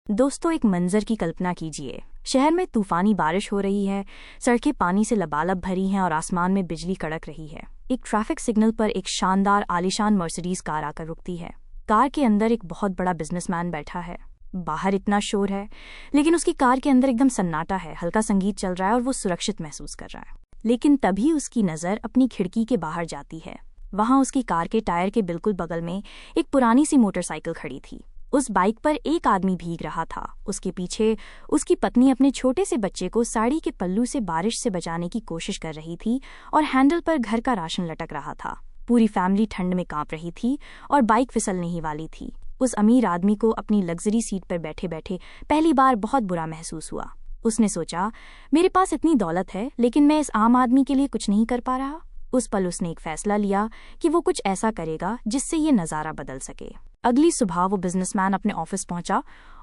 दोस्तों, एक मंजर की कल्पना कीजिए। शहर में तूफानी बारिश हो रही है, सड़कें पानी से लबालब भरी हैं और आसमान में बिजली कड़क रही है। एक ट्रैफिक सिग्नल पर एक शानदार आलीशान मर्सिडीज कार आकर रुकती है। कार के अंदर एक बहुत बड़ा बिजनेसमैन बैठा है। बाहर इतना शोर है, लेकिन उसकी कार के अंदर एकदम सन्नाटा है। हल्का संगीत चल रहा है और वो सुरक्षित महसूस कर रहा है। लेकिन तभी उसकी नज़र अपनी खिड़की के बाहर जाती है। वहां उसकी कार के टायर के बिल्कुल बगल में एक पुरानी सी मोटरसाइकिल खड़ी थी। उस बाइक पर एक आदमी भीग रहा था। उसके पीछे उसकी पत्नी अपने छोटे से बच्चे को साड़ी के पल्लू से बारिश से बचाने की कोशिश कर रही थी और हैंडल पर घर का राशन लटक रहा था। पूरी फैमिली ठंड में कांप रही थी और बाइक फिसलने ही वाली थी। उस अमीर आदमी को अपनी लग्जरी सीट पर बैठे बैठे पहली बार बहुत बुरा महसूस हुआ। उसने सोचा, मेरे पास इतनी दौलत है, लेकिन मैं इस आम आदमी के लिए कुछ नहीं कर पा रहा। उस पल उसने एक फैसला लिया कि वो कुछ ऐसा करेगा जिससे ये नज़ारा बदल सके। अगली सुबह वो बिजनेसमैन अपने ऑफिस पहुंचा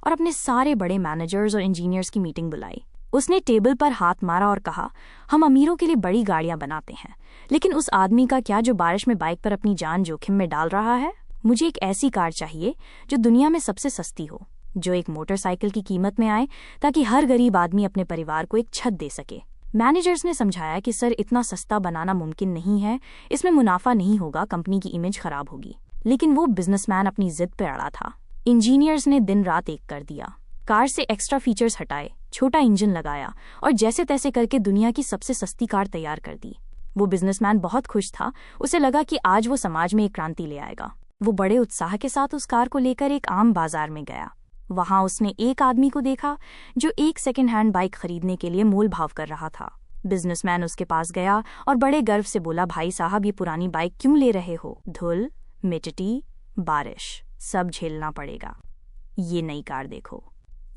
और अपने सारे बड़े मैनेजर्स और इंजीनियर्स की मीटिंग बुलाई। उसने टेबल पर हाथ मारा और कहा, हम अमीरों के लिए बड़ी गाड़ियां बनाते हैं, लेकिन उस आदमी का क्या जो बारिश में बाइक पर अपनी जान जोखिम में डाल रहा है? मुझे एक ऐसी कार चाहिए जो दुनिया में सबसे सस्ती हो, जो एक मोटरसाइकिल की कीमत में आए, ताकि हर गरीब आदमी अपने परिवार को एक छत दे सके। मैनेजर्स ने समझाया कि सर, इतना सस्ता बनाना मुमकिन नहीं है, इसमें मुनाफा नहीं होगा, कंपनी की इमेज खराब होगी। लेकिन वो बिजनेसमैन अपनी जिद पर अड़ा था। इंजीनियर्स ने दिन रात एक कर दिया। कार से एक्स्ट्रा फीचर्स हटाए, छोटा इंजन लगाया और जैसे तैसे करके दुनिया की सबसे सस्ती कार तैयार कर दी। वो बिजनेसमैन बहुत खुश था। उसे लगा कि आज वो समाज में एक क्रांति ले आएगा। वो बड़े उत्साह के साथ उस कार को लेकर एक आम बाजार में गया। वहां उसने एक आदमी को देखा जो एक सेकेंड हैंड बाइक खरीदने के लिए मोल भाव कर रहा था। बिजनेसमैन उसके पास गया और बड़े गर्व से बोला, भाई साहब, ये पुरानी बाइक क्यों ले रहे हो? धूल, मिट्टी, बारिश, सब झेलना पड़ेगा। ये नई कार देखो,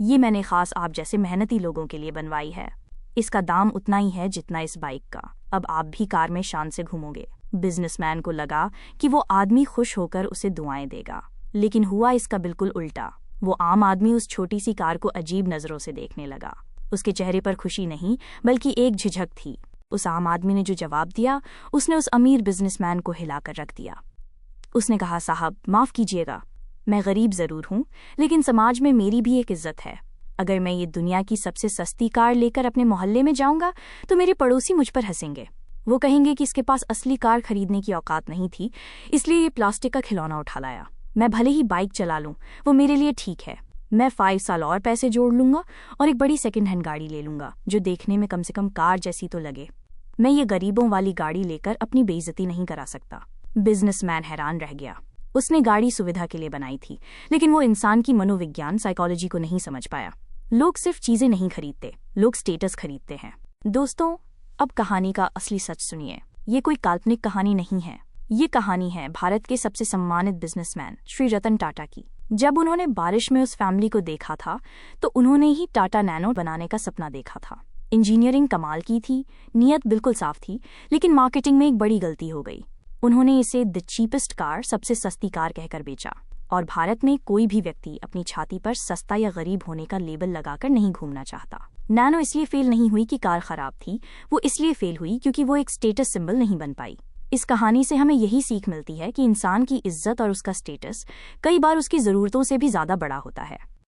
ये मैंने खास आप जैसे मेहनती लोगों के लिए बनवाई है। इसका दाम उतना ही है जितना इस बाइक का। अब आप भी कार में शान से घूमोगे। बिजनेसमैन को लगा कि वो आदमी खुश होकर उसे दुआएं देगा, लेकिन हुआ इसका बिल्कुल उल्टा। वो आम आदमी उस छोटी सी कार को अजीब नजरों से देखने लगा। उसके चेहरे पर खुशी नहीं, बल्कि एक झिझक थी। उस आम आदमी ने जो जवाब दिया, उसने उस अमीर बिजनेसमैन को हिलाकर रख दिया। उसने कहा, साहब, माफ कीजिएगा, मैं गरीब जरूर हूं, लेकिन समाज में मेरी भी एक इज्जत है। अगर मैं ये दुनिया की सबसे सस्ती कार लेकर अपने मोहल्ले में जाऊंगा तो मेरे पड़ोसी मुझ पर हंसेंगे। वो कहेंगे कि इसके पास असली कार खरीदने की औकात नहीं थी, इसलिए ये प्लास्टिक का खिलौना उठा लाया। मैं भले ही बाइक चला लूं, वो मेरे लिए ठीक है। मैं 5 साल और पैसे जोड़ लूंगा और एक बड़ी सेकंड हैंड गाड़ी ले लूंगा, जो देखने में कम से कम कार जैसी तो लगे। मैं ये गरीबों वाली गाड़ी लेकर अपनी बेइज्जती नहीं करा सकता। बिजनेसमैन हैरान रह गया। उसने गाड़ी सुविधा के लिए बनाई थी, लेकिन वो इंसान की मनोविज्ञान, साइकोलॉजी को नहीं समझ पाया। लोग सिर्फ चीजें नहीं खरीदते, लोग स्टेटस खरीदते हैं। दोस्तों, अब कहानी का असली सच सुनिए। ये कोई काल्पनिक कहानी नहीं है। ये कहानी है भारत के सबसे सम्मानित बिजनेसमैन श्री रतन टाटा की। जब उन्होंने बारिश में उस फैमिली को देखा था, तो उन्होंने ही टाटा नैनो बनाने का सपना देखा था। इंजीनियरिंग कमाल की थी, नियत बिल्कुल साफ थी, लेकिन मार्केटिंग में एक बड़ी गलती हो गई। उन्होंने इसे द चीपेस्ट कार, सबसे सस्ती कार कहकर बेचा। और भारत में कोई भी व्यक्ति अपनी छाती पर सस्ता या गरीब होने का लेबल लगाकर नहीं घूमना चाहता। नैनो इसलिए फेल नहीं हुई कि कार खराब थी, वो इसलिए फेल हुई क्योंकि वो एक स्टेटस सिंबल नहीं बन पाई। इस कहानी से हमें यही सीख मिलती है कि इंसान की इज्जत और उसका स्टेटस कई बार उसकी जरूरतों से भी ज्यादा बड़ा होता है।